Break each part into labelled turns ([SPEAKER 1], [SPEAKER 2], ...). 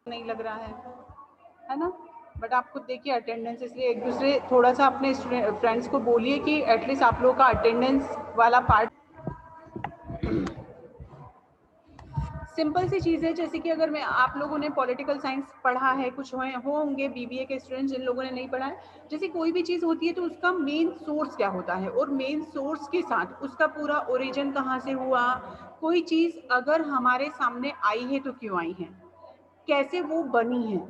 [SPEAKER 1] नहीं लग रहा है ना। बट आप खुद देखिए अटेंडेंस, इसलिए एक दूसरे थोड़ा सा अपने स्टूडेंट फ्रेंड्स को बोलिए कि एटलीस्ट आप लोग का अटेंडेंस वाला पार्ट। सिंपल सी चीज़ है, जैसे कि अगर मैं आप लोगों ने पॉलिटिकल साइंस पढ़ा है, कुछ होंगे बीबीए के स्टूडेंट्स जिन लोगों ने नहीं पढ़ा है, जैसे कोई भी चीज़ होती है तो उसका मेन सोर्स क्या होता है, और मेन सोर्स के साथ उसका पूरा ओरिजिन कहाँ से हुआ, कोई चीज़ अगर हमारे सामने आई है तो क्यों आई है, कैसे वो बनी है,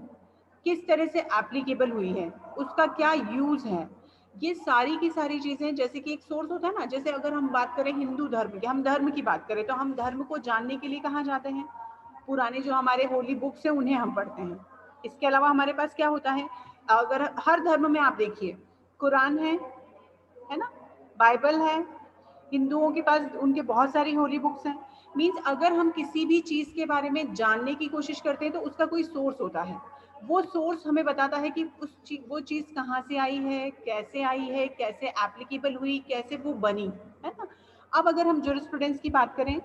[SPEAKER 1] किस तरह से एप्लीकेबल हुई है, उसका क्या यूज़ है, ये सारी की सारी चीज़ें। जैसे कि एक सोर्स होता है ना, जैसे अगर हम बात करें हिंदू धर्म की, हम धर्म की बात करें तो हम धर्म को जानने के लिए कहाँ जाते हैं, पुराने जो हमारे होली बुक्स हैं उन्हें हम पढ़ते हैं। इसके अलावा हमारे पास क्या होता है, अगर हर धर्म में आप देखिए कुरान है ना, बाइबल है, हिंदुओं के पास उनके बहुत सारी होली बुक्स हैं। मीन्स अगर हम किसी भी चीज़ के बारे में जानने की कोशिश करते हैं तो उसका कोई सोर्स होता है, वो सोर्स हमें बताता है कि वो चीज़ कहाँ से आई है, कैसे एप्लीकेबल हुई, कैसे वो बनी, है ना। अब अगर हम जूरिस्प्रूडेंस की बात करें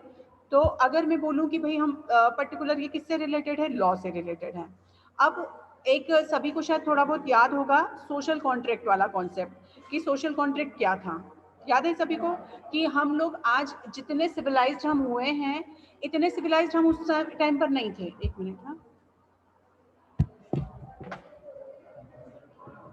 [SPEAKER 1] तो अगर मैं बोलूँ कि भाई हम पर्टिकुलर ये किससे रिलेटेड है, लॉ से रिलेटेड है। अब एक सभी को शायद थोड़ा बहुत याद होगा सोशल कॉन्ट्रैक्ट वाला कॉन्सेप्ट, कि सोशल कॉन्ट्रैक्ट क्या था, याद है सभी को, कि हम लोग आज जितने सिविलाइज्ड हम हुए हैं, इतने सिविलाइज्ड हम उस टाइम पर नहीं थे। एक मिनट, हाँ,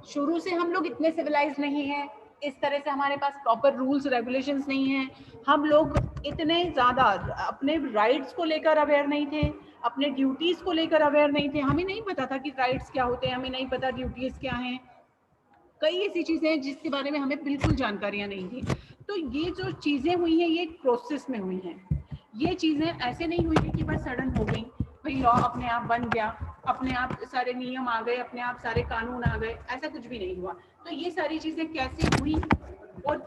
[SPEAKER 1] शुरू से हम लोग इतने सिविलाइज्ड नहीं हैं, इस तरह से हमारे पास प्रॉपर रूल्स रेगुलेशंस नहीं हैं, हम लोग इतने ज़्यादा अपने राइट्स को लेकर अवेयर नहीं थे, अपने ड्यूटीज़ को लेकर अवेयर नहीं थे, हमें नहीं पता था कि राइट्स क्या होते हैं, हमें नहीं पता ड्यूटीज़ क्या हैं, कई ऐसी चीज़ें हैं जिसके बारे में हमें बिल्कुल जानकारियाँ नहीं थी। तो ये जो चीज़ें हुई हैं ये एक प्रोसेस में हुई हैं, ये चीज़ें ऐसे नहीं हुई हैं कि बस सडन हो गई, भाई लॉ अपने आप बन गया, अपने आप सारे नियम आ गए, अपने आप सारे कानून आ गए, ऐसा कुछ भी नहीं हुआ। तो ये सारी चीज़ें कैसे हुई और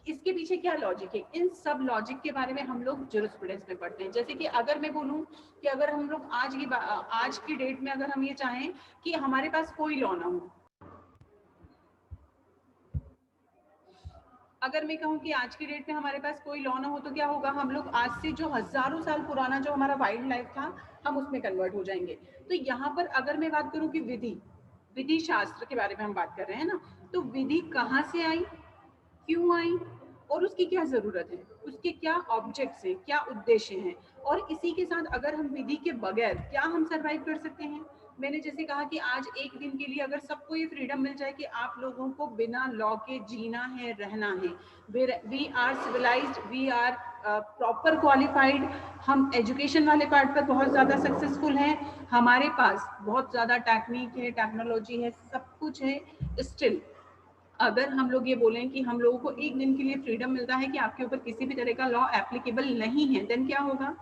[SPEAKER 1] इसके पीछे क्या लॉजिक है, इन सब लॉजिक के बारे में हम लोग जूरिस्प्रूडेंस में पढ़ते हैं। जैसे कि अगर मैं बोलूँ कि अगर हम लोग आज की डेट में अगर हम ये चाहें कि हमारे पास कोई लॉ ना हो, अगर मैं कहूँ कि आज की डेट में हमारे पास कोई लॉ ना हो तो क्या होगा, हम लोग आज से जो हजारों साल पुराना जो हमारा वाइल्ड लाइफ था हम उसमें कन्वर्ट हो जाएंगे। तो यहाँ पर अगर मैं बात करूँ कि विधि शास्त्र के बारे में हम बात कर रहे हैं ना, तो विधि कहाँ से आई, क्यों आई, और उसकी क्या जरूरत है, उसके क्या ऑब्जेक्ट्स हैं, क्या उद्देश्य हैं, और इसी के साथ अगर हम विधि के बगैर क्या हम सरवाइव कर सकते हैं। मैंने जैसे कहा कि आज एक दिन के लिए अगर सबको ये फ्रीडम मिल जाए कि आप लोगों को बिना लॉ के जीना है, रहना है, we are civilised, we are proper qualified, हम एजुकेशन वाले पार्ट पर बहुत ज़्यादा सक्सेसफुल हैं, हमारे पास बहुत ज़्यादा टेक्निक है, टेक्नोलॉजी है, सब कुछ है, स्टिल अगर हम लोग ये बोलें कि हम लोगों को एक दिन के लिए फ्रीडम मिलता है कि आपके ऊपर किसी भी तरह का लॉ एप्लीकेबल नहीं है, देन क्या होगा।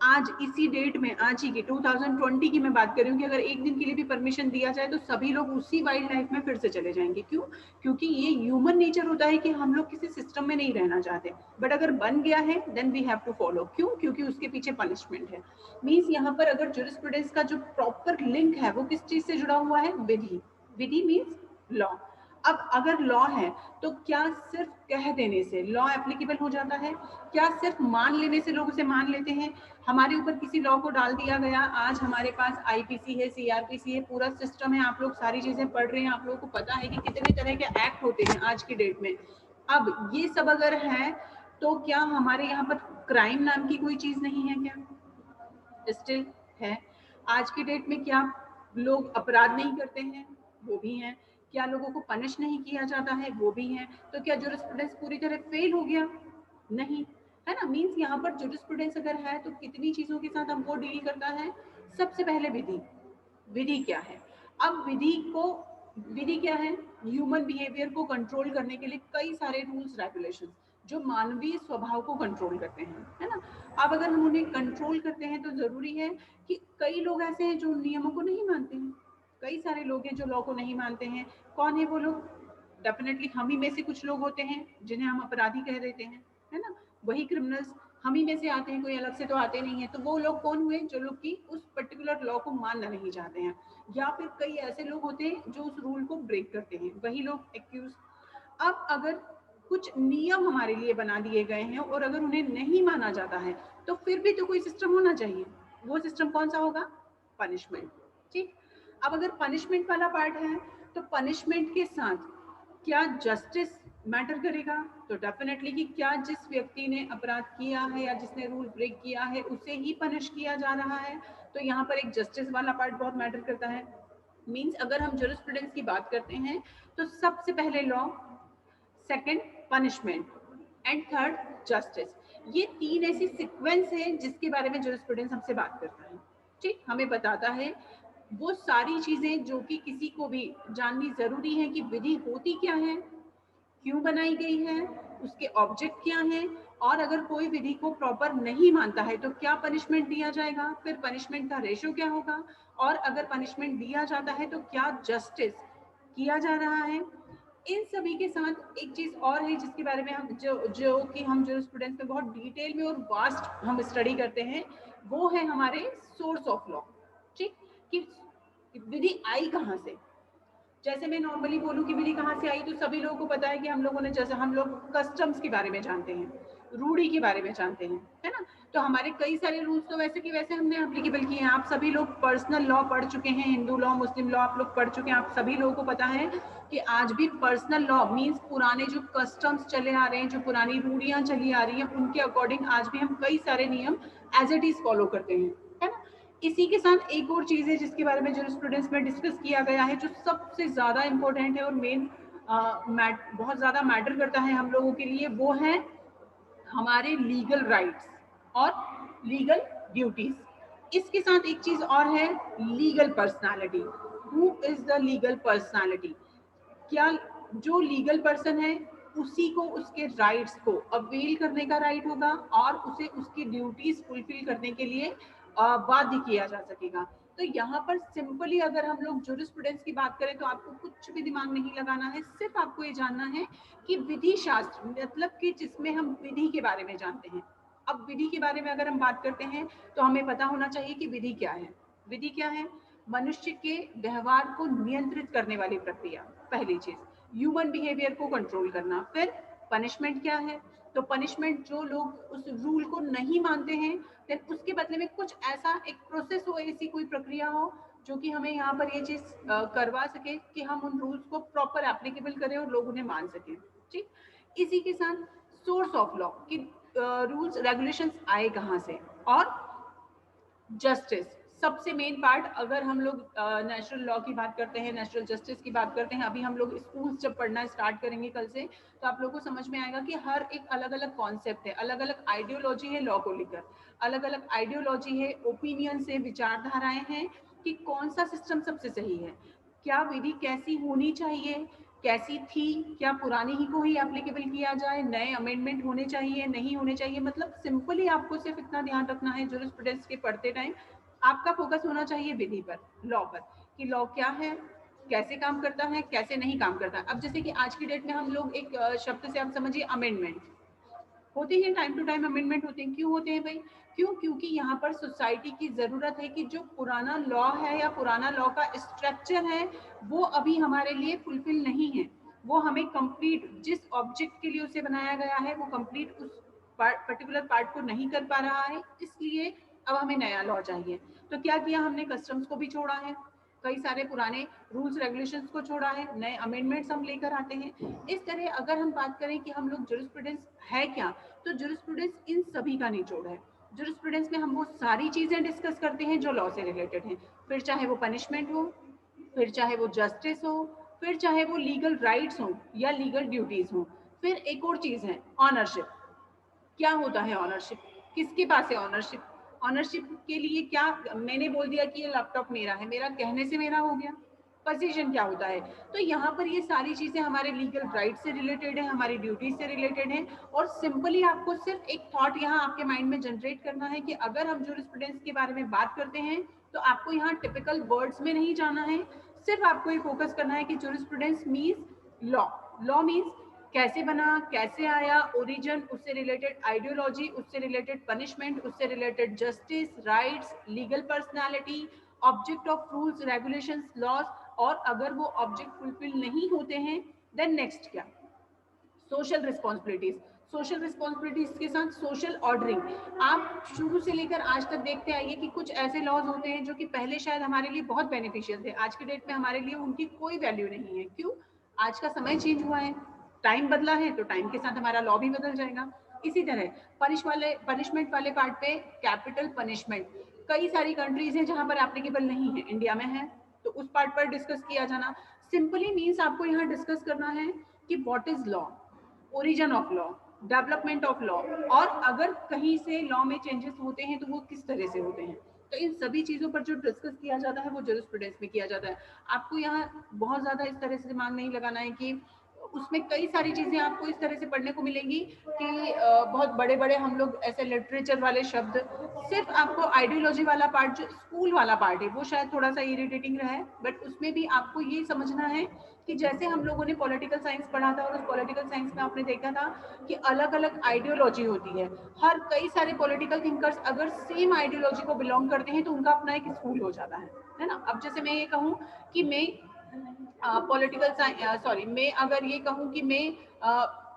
[SPEAKER 1] आज इसी डेट में, आज ही की 2020 की मैं बात कर रही हूँ, कि अगर एक दिन के लिए भी परमिशन दिया जाए तो सभी लोग उसी वाइल्ड लाइफ में फिर से चले जाएंगे। क्यों? क्योंकि ये ह्यूमन नेचर होता है कि हम लोग किसी सिस्टम में नहीं रहना चाहते, बट अगर बन गया है then we have to follow. क्यों? क्योंकि उसके पीछे पनिशमेंट है। मीन्स यहाँ पर अगर जूरिस्प्रूडेंस का जो प्रॉपर लिंक है वो किस चीज से जुड़ा हुआ है, विधि मीन्स लॉ। अब अगर लॉ है तो क्या सिर्फ कह देने से लॉ एप्लीकेबल हो जाता है, क्या सिर्फ मान लेने से लोग उसे मान लेते हैं। हमारे ऊपर किसी लॉ को डाल दिया गया, आज हमारे पास आईपीसी है, सीआरपीसी है, पूरा सिस्टम है, आप लोग सारी चीजें पढ़ रहे हैं, आप लोगों को पता है कि कितने तरह के एक्ट होते हैं आज की डेट में। अब ये सब अगर है तो क्या हमारे यहाँ पर क्राइम नाम की कोई चीज नहीं है क्या? स्टिल है। आज की डेट में क्या लोग अपराध नहीं करते हैं? वो भी हैं। क्या लोगों को पनिश नहीं किया जाता है? वो भी हैं। तो क्या जूरिस्प्रूडेंस पूरी तरह फेल हो गया? नहीं, है ना। मीन्स यहाँ पर जूरिस्प्रूडेंस अगर है तो कितनी चीजों के साथ हमको डील करता है। सबसे पहले विधि क्या है। अब विधि क्या है, ह्यूमन बिहेवियर को कंट्रोल करने के लिए कई सारे रूल्स रेगुलेशन जो मानवीय स्वभाव को कंट्रोल करते हैं, है ना। अब अगर हम उन्हें कंट्रोल करते हैं तो जरूरी है कि कई लोग ऐसे हैं जो नियमों को नहीं मानते हैं, कई सारे लोग हैं जो लॉ को नहीं मानते हैं। कौन है वो लोग? डेफिनेटली हम ही में से कुछ लोग होते हैं जिन्हें हम अपराधी कह देते हैं, है ना। वही क्रिमिनल्स हम ही में से आते हैं, कोई अलग से तो आते नहीं है। तो वो लोग कौन हुए? जो लोग की उस पर्टिकुलर लॉ को मानना नहीं चाहते हैं, या फिर कई ऐसे लोग होते हैं जो उस रूल को ब्रेक करते हैं, वही लोग एक्यूज। अब अगर कुछ नियम हमारे लिए बना दिए गए हैं और अगर उन्हें नहीं माना जाता है तो फिर भी तो कोई सिस्टम होना चाहिए। वो सिस्टम कौन सा होगा? पनिशमेंट। ठीक। अब अगर पनिशमेंट वाला पार्ट है तो पनिशमेंट के साथ क्या जस्टिस मैटर करेगा? तो डेफिनेटली कि क्या जिस व्यक्ति ने अपराध किया है या जिसने रूल ब्रेक किया है उसे ही पनिश किया जा रहा है, तो यहाँ पर एक जस्टिस वाला पार्ट बहुत मैटर करता है। मीन्स अगर हम जूरिस्प्रूडेंस की बात करते हैं तो सबसे पहले law, second punishment and third justice. ये तीन ऐसी सीक्वेंस है जिसके बारे में जूरिस्प्रूडेंस हमसे बात करता है। ठीक, हमें बताता है वो सारी चीजें जो कि किसी को भी जाननी जरूरी है कि विधि होती क्या है, क्यों बनाई गई है, उसके ऑब्जेक्ट क्या हैं, और अगर कोई विधि को प्रॉपर नहीं मानता है तो क्या पनिशमेंट दिया जाएगा, फिर पनिशमेंट का रेशो क्या होगा, और अगर पनिशमेंट दिया जाता है तो क्या जस्टिस किया जा रहा है। इन सभी के साथ एक चीज और है जिसके बारे में हम जो कि हम जो स्टूडेंट्स में बहुत डिटेल में और वास्ट हम स्टडी करते हैं, वो है हमारे सोर्स ऑफ लॉ। ठीक, कि विधि आई कहाँ से। जैसे मैं नॉर्मली बोलूँ कि विधि कहाँ से आई, तो सभी लोगों को पता है कि हम लोगों ने, जैसे हम लोग कस्टम्स के बारे में जानते हैं, रूढ़ी के बारे में जानते हैं, है ना। तो हमारे कई सारे रूल्स तो वैसे कि वैसे हमने एप्लीकेबल किए हैं। आप सभी लोग पर्सनल लॉ पढ़ चुके हैं, हिंदू लॉ, मुस्लिम लॉ आप लोग पढ़ चुके हैं। आप सभी लोगों को पता है कि आज भी पर्सनल लॉ मीन्स पुराने जो कस्टम्स चले आ रहे हैं, जो पुरानी रूढ़ियाँ चली आ रही हैं, उनके अकॉर्डिंग आज भी हम कई सारे नियम एज इट इज फॉलो करते हैं, है ना। इसी के साथ एक और चीज है जिसके बारे में जूरिस्प्रूडेंस में डिस्कस किया गया है, जो सबसे ज्यादा इंपॉर्टेंट है और मेन बहुत ज्यादा मैटर करता है हम लोगों के लिए, वो है हमारे लीगल राइट्स और लीगल ड्यूटीज। इसके साथ एक चीज और है, legal personality. Who is the legal personality? क्या जो लीगल पर्सन है उसी को उसके राइट्स को अवेल करने का राइट होगा और उसे उसकी ड्यूटीज फुलफिल करने के लिए बाध्य किया जा सकेगा। तो यहाँ पर सिंपली अगर हम लोग जूरिस्प्रूडेंस की बात करें तो आपको कुछ भी दिमाग नहीं लगाना है, सिर्फ आपको ये जानना है कि विधि शास्त्र मतलब कि जिसमें हम विधि के बारे में जानते हैं। अब विधि के बारे में अगर हम बात करते हैं तो हमें पता होना चाहिए कि विधि क्या है। विधि क्या है? मनुष्य के व्यवहार को नियंत्रित करने वाली प्रक्रिया, पहली चीज। ह्यूमन बिहेवियर को कंट्रोल करना। फिर पनिशमेंट क्या है? तो पनिशमेंट जो लोग उस रूल को नहीं मानते हैं, फिर उसके बदले में कुछ ऐसा एक प्रोसेस हो, ऐसी कोई प्रक्रिया हो जो कि हमें यहाँ पर ये चीज करवा सके कि हम उन रूल्स को प्रॉपर एप्लीकेबल करें और लोग उन्हें मान सकें। ठीक, इसी के साथ सोर्स ऑफ लॉ कि रूल्स रेगुलेशंस आए कहाँ से, और जस्टिस सबसे मेन पार्ट। अगर हम लोग नेचुरल लॉ की बात करते हैं, नेचुरल जस्टिस की बात करते हैं, अभी हम लोग स्कूल जब पढ़ना स्टार्ट करेंगे कल से, तो आप लोगों को समझ में आएगा कि हर एक अलग अलग कॉन्सेप्ट है, अलग अलग आइडियोलॉजी है लॉ को लेकर, अलग अलग आइडियोलॉजी है, ओपिनियन से, विचारधाराएं हैं कि कौन सा सिस्टम सबसे सही है, क्या विधि कैसी होनी चाहिए, कैसी थी, क्या पुरानी ही को ही एप्लीकेबल किया जाए, नए अमेंडमेंट होने चाहिए, नहीं होने चाहिए। मतलब सिंपली आपको सिर्फ इतना ध्यान रखना है जूरिस्प्रूडेंस के पढ़ते टाइम, आपका फोकस होना चाहिए विधि पर, लॉ पर, कि लॉ क्या है, कैसे काम करता है, कैसे नहीं काम करता। अब जैसे कि आज की डेट में हम लोग एक शब्द से आप समझिए अमेंडमेंट होते हैं, टाइम टू टाइम अमेंडमेंट होते हैं। क्यों होते हैं भाई? क्यों? क्योंकि यहाँ पर सोसाइटी की जरूरत है कि जो पुराना लॉ है या पुराना लॉ का स्ट्रक्चर है वो अभी हमारे लिए फुलफिल नहीं है, वो हमें कंप्लीट जिस ऑब्जेक्ट के लिए उसे बनाया गया है वो कंप्लीट उस पर्टिकुलर पार्ट को नहीं कर पा रहा है, इसलिए अब हमें नया लॉ चाहिए। तो क्या किया हमने? कस्टम्स को भी छोड़ा है, कई सारे पुराने रूल्स रेगुलेशंस को छोड़ा है, नए अमेंडमेंट्स हम लेकर आते हैं। इस तरह अगर हम बात करें कि हम लोग जूरिस्प्रूडेंस है क्या, तो जूरिस्प्रूडेंस इन सभी का निचोड़ है। जूरिस्प्रूडेंस में हम वो सारी चीजें डिस्कस करते हैं जो लॉ से रिलेटेड हैं, फिर चाहे वो पनिशमेंट हो, फिर चाहे वो जस्टिस हो, फिर चाहे वो लीगल राइट्स हो या लीगल ड्यूटीज हो। फिर एक और चीज है ऑनरशिप। क्या होता है ऑनरशिप? किसके पास है ऑनरशिप? ऑनरशिप के लिए क्या, मैंने बोल दिया कि ये लैपटॉप मेरा है, मेरा कहने से मेरा हो गया। पोजीशन क्या होता है? तो यहाँ पर ये सारी चीजें हमारे लीगल राइट से रिलेटेड है, हमारी ड्यूटीज से रिलेटेड है। और सिंपली आपको सिर्फ एक थॉट यहाँ आपके माइंड में जनरेट करना है कि अगर हम जूरिस्प्रूडेंस के बारे में बात करते हैं तो आपको यहाँ टिपिकल वर्ड्स में नहीं जाना है, सिर्फ आपको ये फोकस करना है कि jurisprudence means law. Law means कैसे बना, कैसे आया, ओरिजिन, उससे रिलेटेड आइडियोलॉजी, उससे रिलेटेड पनिशमेंट, उससे related justice, rights, legal personality, object of rules regulations laws, और अगर वो ऑब्जेक्ट फुलफिल नहीं होते हैं देन नेक्स्ट क्या? Social responsibilities. सोशल रिस्पॉन्सिबिलिटीज के साथ सोशल ऑर्डरिंग। आप शुरू से लेकर आज तक देखते आइए कि कुछ ऐसे लॉज होते हैं जो कि पहले शायद हमारे लिए बहुत बेनिफिशियल थे, आज के डेट में हमारे लिए उनकी कोई वैल्यू नहीं है। क्यों? आज का समय चेंज हुआ है, टाइम बदला है, तो टाइम के साथ हमारा लॉ भी बदल जाएगा। इसी तरह पनिशमेंट वाले पार्ट पे कैपिटल पनिशमेंट कई सारी कंट्रीज हैं जहां पर एप्लीकेबल नहीं है, इंडिया में है, तो उस पार्ट पर डिस्कस किया जाना। सिंपली मीन्स आपको यहाँ डिस्कस करना है कि what is law, origin of law, development of law, और अगर कहीं से लॉ में चेंजेस होते हैं तो वो किस तरह से होते हैं। तो इन सभी चीजों पर जो डिस्कस किया जाता है वो जूरिस्प्रूडेंस में किया जाता है। आपको यहाँ बहुत ज्यादा इस तरह से दिमाग नहीं लगाना है कि उसमें कई सारी चीजें आपको इस तरह से पढ़ने को मिलेंगी कि बहुत बड़े बड़े हम लोग ऐसे लिटरेचर वाले शब्द, सिर्फ आपको आइडियोलॉजी वाला पार्ट जो स्कूल वाला पार्ट है वो शायद थोड़ा सा इरिटेटिंग रहा है, बट उसमें भी आपको ये समझना है कि जैसे हम लोगों ने पॉलिटिकल साइंस पढ़ा था और उस पॉलिटिकल साइंस में आपने देखा था कि अलग अलग आइडियोलॉजी होती है, हर कई सारे पॉलिटिकल थिंकर्स अगर सेम आइडियोलॉजी को बिलोंग करते हैं तो उनका अपना एक स्कूल हो जाता है ना। अब जैसे मैं ये कहूँ कि मैं पॉलिटिकल साइंस सॉरी मैं अगर ये कहूँ कि मैं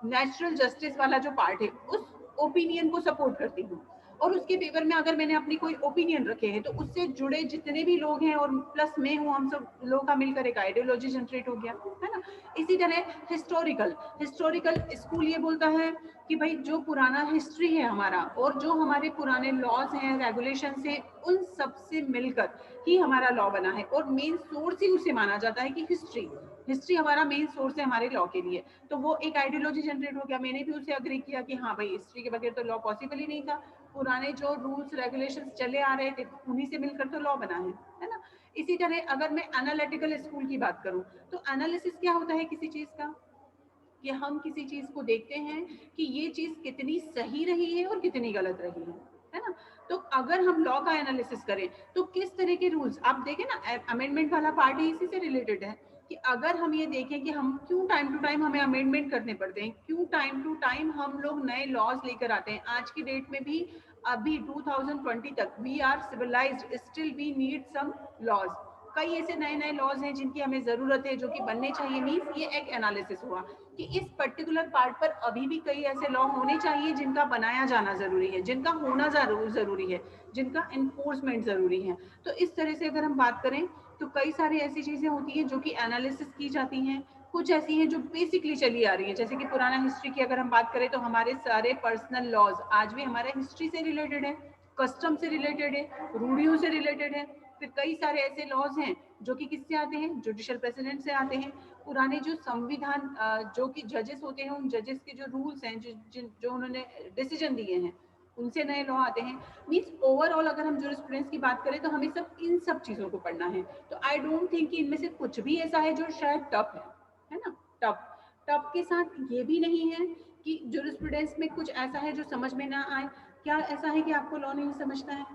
[SPEAKER 1] नेचुरल जस्टिस वाला जो पार्ट है उस ओपिनियन को सपोर्ट करती हूँ, और उसके फेवर में अगर मैंने अपनी कोई ओपिनियन रखे हैं तो उससे जुड़े जितने भी लोग हैं और प्लस मैं हूँ, हम सब लोगों का मिलकर एक आइडियोलॉजी जनरेट हो गया, है ना। इसी तरह हिस्टोरिकल हिस्टोरिकल स्कूल ये बोलता है कि भाई जो पुराना हिस्ट्री है हमारा और जो हमारे पुराने लॉज हैं, रेगुलेशन हैं, उन सब से मिलकर ही हमारा लॉ बना है, और मेन सोर्स ही उसे माना जाता है कि हिस्ट्री हमारा मेन सोर्स है हमारे लॉ के लिए। तो वो एक आइडियोलॉजी जनरेट हो गया, मैंने भी उसे अग्री किया कि हाँ भाई हिस्ट्री के बगैर तो लॉ पॉसिबल ही नहीं था, पुराने जो रूल्स रेगुलेशंस चले आ रहे थे उन्हीं से मिलकर तो लॉ बना है ना। इसी तरह अगर मैं एनालिटिकल स्कूल की बात करूं तो एनालिसिस क्या होता है किसी चीज का, कि हम किसी चीज को देखते हैं कि ये चीज कितनी सही रही है और कितनी गलत रही है ना। तो अगर हम लॉ का एनालिसिस करें तो किस तरह के रूल्स, आप देखें ना अमेंडमेंट वाला पार्ट ही इसी से रिलेटेड है कि अगर हम ये देखें कि हम क्यों टाइम टू टाइम हमें अमेंडमेंट करने पड़ते हैं, क्यों टाइम टू टाइम हम लोग नए लॉज लेकर आते हैं। आज की डेट में भी अभी 2020 तक we are civilised, still we need some laws, कई ऐसे नए नए लॉज हैं जिनकी हमें जरूरत है, जो कि बनने चाहिए। मीन्स ये एक एनालिसिस हुआ कि इस पर्टिकुलर पार्ट पर अभी भी कई ऐसे लॉ होने चाहिए जिनका बनाया जाना जरूरी है, जिनका होना जरूरी है, जिनका इन्फोर्समेंट जरूरी है। तो इस तरह से अगर हम बात करें तो कई सारी ऐसी चीजें होती हैं जो कि एनालिसिस की जाती हैं, कुछ ऐसी हैं जो बेसिकली चली आ रही है। जैसे कि पुराना हिस्ट्री की अगर हम बात करें तो हमारे सारे पर्सनल लॉज आज भी हमारे हिस्ट्री से रिलेटेड है, कस्टम से रिलेटेड है, रूढ़ियों से रिलेटेड है। फिर कई सारे ऐसे लॉज हैं जो कि किससे आते हैं, जुडिशियल प्रेसिडेंट से आते हैं। पुराने जो संविधान जो कि जजेस होते हैं, उन जजेस के जो रूल्स हैं, जो उन्होंने डिसीजन दिए हैं, उनसे नए लॉ आते हैं। मीन्स ओवरऑल अगर हम जूरिस्प्रूडेंस की बात करें तो हमें सब इन सब चीजों को पढ़ना है। तो आई डोंट थिंक कि इनमें से कुछ भी ऐसा है जो शायद टफ है ना। टफ टफ के साथ ये भी नहीं है कि जूरिस्प्रूडेंस में कुछ ऐसा है जो समझ में ना आए। क्या ऐसा है कि आपको लॉ नहीं समझना है?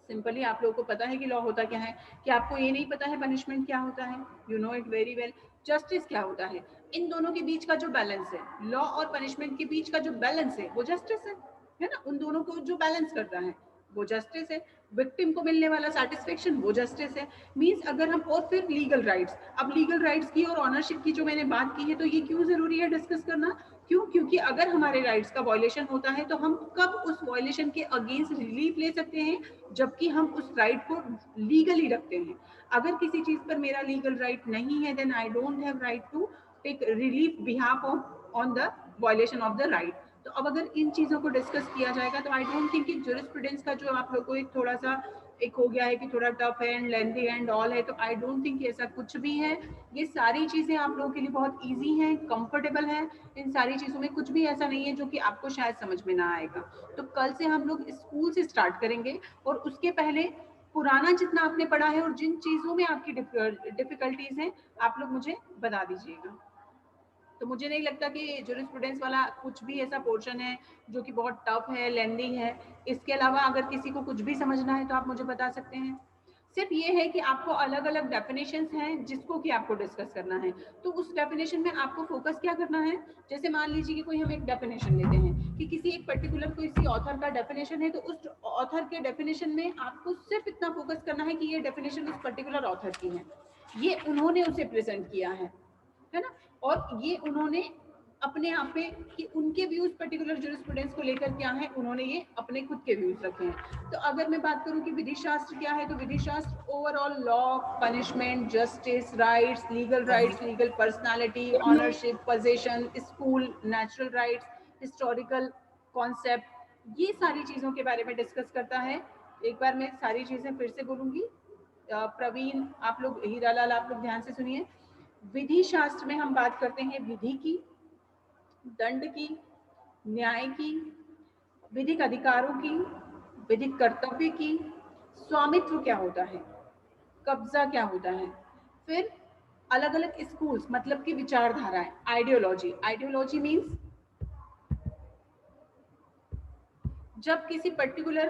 [SPEAKER 1] सिंपली आप लोगों को पता है कि लॉ होता क्या है, कि आपको ये नहीं पता है पनिशमेंट क्या होता है, you know it very well. Justice क्या होता है, इन दोनों के बीच का जो बैलेंस है, लॉ और पनिशमेंट के बीच का जो बैलेंस है वो जस्टिस है ना। उन दोनों को जो बैलेंस करता है वो जस्टिस है। विक्टिम को मिलने वाला सेटिस्फेक्शन वो जस्टिस है। मीन्स अगर हम, और फिर लीगल राइट्स, अब लीगल राइट्स की और ऑनरशिप की जो मैंने बात की है, तो ये क्यों जरूरी है डिस्कस करना? क्यों? क्योंकि अगर हमारे राइट्स का वायलेशन होता है तो हम कब उस वायलेशन के अगेंस्ट रिलीफ ले सकते हैं, जबकि हम उस राइट को लीगली रखते हैं। अगर किसी चीज पर मेरा लीगल राइट नहीं है then I don't have right to take relief behalf of on the violation of the right. तो अब अगर इन चीजों को डिस्कस किया जाएगा तो आई डोंट थिंक कि जूरिस्प्रूडेंस का जो आप लोगों को एक थोड़ा सा एक हो गया है कि थोड़ा टफ है एंड लेंथी एंड ऑल है, तो आई डोंट थिंक ऐसा कुछ भी है। ये सारी चीजें आप लोगों के लिए बहुत इजी हैं, कंफर्टेबल हैं। इन सारी चीजों में कुछ भी ऐसा नहीं है जो कि आपको शायद समझ में ना आएगा। तो कल से हम लोग स्कूल से स्टार्ट करेंगे, और उसके पहले पुराना जितना आपने पढ़ा है और जिन चीजों में आपकी डिफिकल्टीज हैं आप लोग मुझे बता दीजिएगा। तो मुझे नहीं लगता कि जूरिस्प्रूडेंस वाला कुछ भी ऐसा पोर्शन है जो कि बहुत टफ है, लेंदी है। इसके अलावा अगर किसी को कुछ भी समझना है तो आप मुझे बता सकते हैं। सिर्फ ये है कि आपको अलग अलग डेफिनेशंस हैं जिसको कि आपको डिस्कस करना है। तो उस डेफिनेशन में आपको फोकस क्या करना है। जैसे मान लीजिए कि कोई हम एक डेफिनेशन लेते हैं कि किसी एक पर्टिकुलर किसी ऑथर का डेफिनेशन है, तो उस ऑथर के डेफिनेशन में आपको सिर्फ इतना फोकस करना है कि ये डेफिनेशन उस पर्टिकुलर ऑथर की है, ये उन्होंने उसे प्रेजेंट किया है ना। और ये उन्होंने अपने आप में कि उनके व्यूज पर्टिकुलर जूरिस्प्रूडेंस को लेकर क्या है, उन्होंने ये अपने खुद के व्यूज रखे हैं। तो अगर मैं बात करूं कि विधि शास्त्र क्या है, तो विधि शास्त्र overall law, punishment, justice, rights, legal personality, ownership, position, school, natural rights, historical concept, ये सारी चीजों के बारे में डिस्कस करता है। एक बार मैं सारी चीजें फिर से बोलूंगी। प्रवीण, आप लोग, हीरालाल, आप लोग ध्यान से सुनिए। विधि शास्त्र में हम बात करते हैं विधि की, दंड की, न्याय की, विधिक अधिकारों की, विधिक कर्तव्य की, स्वामित्व क्या होता है, कब्जा क्या होता है, फिर अलग अलग स्कूल्स मतलब कि विचारधाराएं, आइडियोलॉजी, आइडियोलॉजी मीन्स जब किसी पर्टिकुलर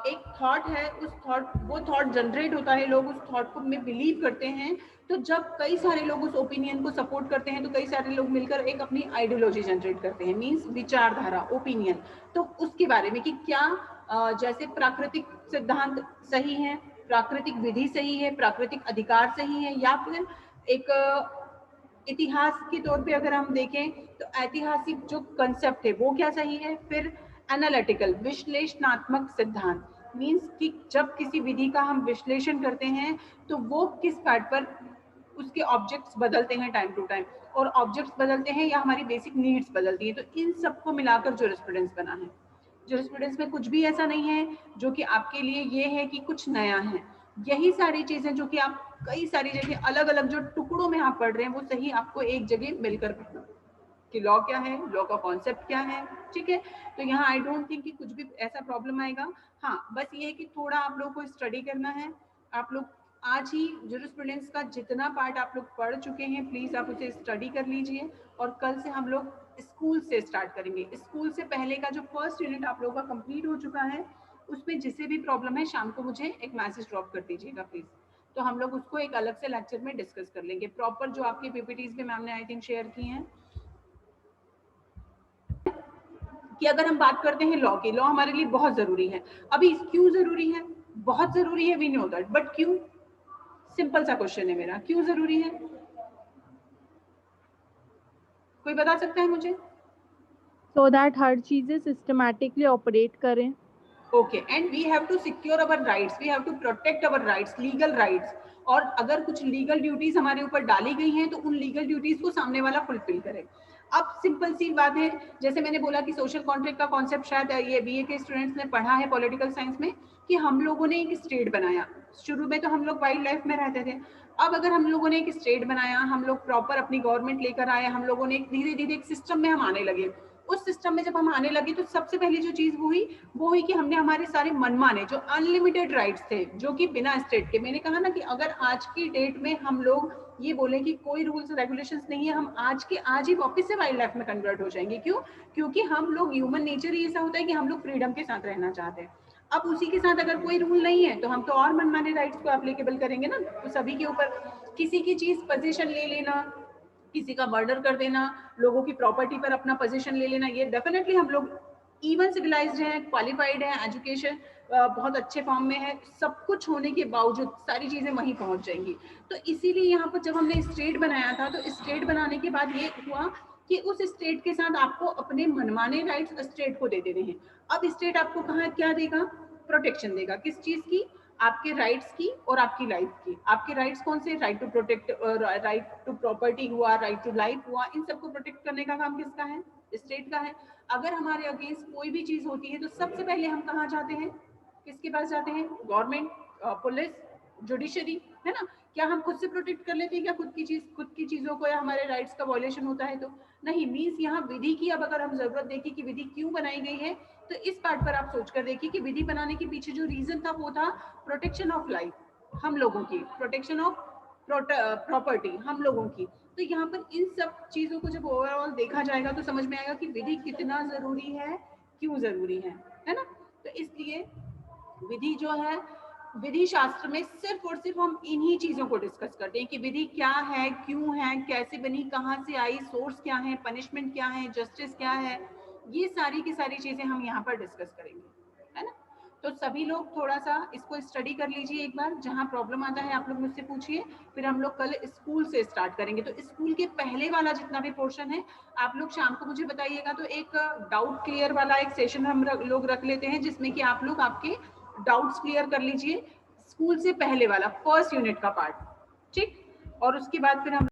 [SPEAKER 1] एक थॉट है, उस थॉट, वो थॉट जनरेट होता है, लोग उस थॉट को में बिलीव करते हैं, तो जब कई सारे लोग उस ओपिनियन को सपोर्ट करते हैं तो कई सारे लोग मिलकर एक अपनी आइडियोलॉजी जनरेट करते हैं, मींस विचारधारा, ओपिनियन। तो उसके बारे में कि क्या जैसे प्राकृतिक सिद्धांत सही है, प्राकृतिक विधि सही है, प्राकृतिक अधिकार सही है, या फिर एक इतिहास के तौर पे अगर हम देखें तो ऐतिहासिक जो कंसेप्ट है वो क्या सही है, फिर एनालिटिकल, विश्लेषणात्मक सिद्धांत, मींस कि जब किसी विधि का हम विश्लेषण करते हैं तो वो किस पार्ट पर उसके ऑब्जेक्ट्स बदलते हैं टाइम टू टाइम, और ऑब्जेक्ट्स बदलते हैं या हमारी बेसिक नीड्स बदलती है, तो इन सबको मिलाकर जूरिस्प्रूडेंस बना है। जूरिस्प्रूडेंस में कुछ भी ऐसा नहीं है जो कि आपके लिए ये है कि कुछ नया है। यही सारी चीजें जो कि आप कई सारी जगह अलग अलग जो टुकड़ों में आप पढ़ रहे हैं वो सही आपको एक जगह मिलकर पढ़ना कि लॉ क्या है, लॉ का कॉन्सेप्ट क्या है। ठीक है, तो यहाँ आई डोंट थिंक कि कुछ भी ऐसा प्रॉब्लम आएगा। हाँ, बस ये है कि थोड़ा आप लोगों को स्टडी करना है। आप लोग आज ही जूरिस्प्रूडेंस का जितना पार्ट आप लोग पढ़ चुके हैं प्लीज आप उसे स्टडी कर लीजिए, और कल से हम लोग स्कूल से स्टार्ट करेंगे। स्कूल से पहले का जो फर्स्ट यूनिट आप लोगों का कंप्लीट हो चुका है, उसमें जिसे भी प्रॉब्लम है शाम को मुझे एक मैसेज ड्रॉप कर दीजिएगा प्लीज, तो हम लोग उसको एक अलग से लेक्चर में डिस्कस कर लेंगे। प्रॉपर जो आपकी पीपीटीज भी मैम ने आई थिंक शेयर की हैं, कि अगर हम बात करते हैं लॉ की, लॉ हमारे लिए बहुत जरूरी है। अभी क्यों जरूरी है, बहुत जरूरी है, वी नो दैट, बट क्यों, सिंपल सा क्वेश्चन है मेरा, क्यों जरूरी है, कोई बता सकता है मुझे?
[SPEAKER 2] सो दैट हर चीजें सिस्टमैटिकली ऑपरेट करें।
[SPEAKER 1] Okay, and we have to secure our rights, we have to protect our rights, legal rights. और अगर कुछ लीगल ड्यूटीज हमारे ऊपर डाली गई हैं तो उन लीगल ड्यूटीज को सामने वाला फुलफिल करे। अब सिंपल सी बात है, जैसे मैंने बोला कि सोशल कॉन्ट्रैक्ट का कॉन्सेप्ट शायद ये बीए के स्टूडेंट्स ने पढ़ा है पॉलिटिकल साइंस में, कि हम लोगों ने एक स्टेट बनाया। शुरू में तो हम लोग वाइल्ड लाइफ में रहते थे, अब अगर हम लोगों ने एक स्टेट बनाया, हम लोग प्रॉपर अपनी गवर्नमेंट लेकर आए, हम लोगों ने धीरे धीरे एक सिस्टम में हम आने लगे। उस सिस्टम में जब हम आने लगे तो सबसे पहली जो चीज वो हुई कि हमने हमारे सारे मनमाने जो अनलिमिटेड राइट्स थे, जो कि बिना स्टेट के, मैंने कहा ना कि अगर आज की डेट में हम लोग ये बोले कि कोई रूल्स रेगुलेशंस नहीं है, हम आज के आज ही वापस से वाइल्ड लाइफ में कन्वर्ट हो जाएंगे। क्यों? क्योंकि हम लोग, ह्यूमन नेचर ही ऐसा होता है कि हम लोग फ्रीडम के साथ रहना चाहते हैं। अब उसी के साथ अगर कोई रूल नहीं है तो हम तो और मनमाने राइट्स को एप्लीकेबल करेंगे ना, तो सभी के ऊपर किसी की चीज पोजीशन ले लेना, किसी का मर्डर कर देना, लोगों की प्रॉपर्टी पर अपना पोजीशन ले लेना, ये डेफिनेटली हम लोग इवन सिविलाइज्ड हैं, क्वालिफाइड हैं, एजुकेशन बहुत अच्छे फॉर्म में है, सब कुछ होने के बावजूद सारी चीजें वहीं पहुंच जाएंगी। तो इसीलिए यहाँ पर जब हमने स्टेट बनाया था तो स्टेट बनाने के बाद ये हुआ कि उस स्टेट के साथ आपको अपने मनमाने राइट्स स्टेट को दे देने हैं। अब स्टेट आपको कहाँ क्या देगा? प्रोटेक्शन देगा। किस चीज की? आपके राइट्स की और आपकी लाइफ की। आपके राइट्स कौन से? Right to protect, right to property हुआ, राइट टू लाइफ हुआ, इन सबको प्रोटेक्ट करने का काम किसका है? स्टेट का है। अगर हमारे अगेंस्ट कोई भी चीज होती है तो सबसे पहले हम कहाँ जाते हैं? किसके पास जाते हैं? गवर्नमेंट, पुलिस, जुडिशरी, है ना? क्या हम खुद से प्रोटेक्ट कर लेते हैं क्या खुद की चीजों को, या हमारे राइट्स का वायलेशन होता है तो? नहीं। मीन्स यहाँ विधि की अब अगर हम जरूरत देखें कि विधि क्यों बनाई गई है, तो इस पार्ट पर आप सोच कर देखिए कि विधि बनाने के पीछे जो रीजन था वो था प्रोटेक्शन ऑफ लाइफ, हम लोगों की, प्रोटेक्शन ऑफ प्रॉपर्टी, हम लोगों की। तो यहाँ पर इन सब चीजों को जब ओवरऑल देखा जाएगा तो समझ में आएगा कि विधि कितना जरूरी है, क्यों जरूरी है ना? तो इसलिए विधि जो है, विधि शास्त्र में सिर्फ और सिर्फ हम इन्हीं चीजों को डिस्कस करते हैं कि विधि क्या है, क्यों है, कैसे बनी, कहाँ से आई, सोर्स क्या है, पनिशमेंट क्या है, जस्टिस क्या है, ये सारी की सारी चीजें हम यहाँ पर डिस्कस करेंगे, है ना? तो सभी लोग थोड़ा सा इसको स्टडी कर लीजिए एक बार, जहां प्रॉब्लम आता है आप लोग मुझसे पूछिए, फिर हम लोग कल स्कूल से स्टार्ट करेंगे। तो स्कूल के पहले वाला जितना भी पोर्शन है आप लोग शाम को मुझे बताइएगा, तो एक डाउट क्लियर वाला एक सेशन हम लोग रख लेते हैं, जिसमें कि आप लोग आपके डाउट्स क्लियर कर लीजिए, स्कूल से पहले वाला फर्स्ट यूनिट का पार्ट, ठीक। और उसके बाद फिर हम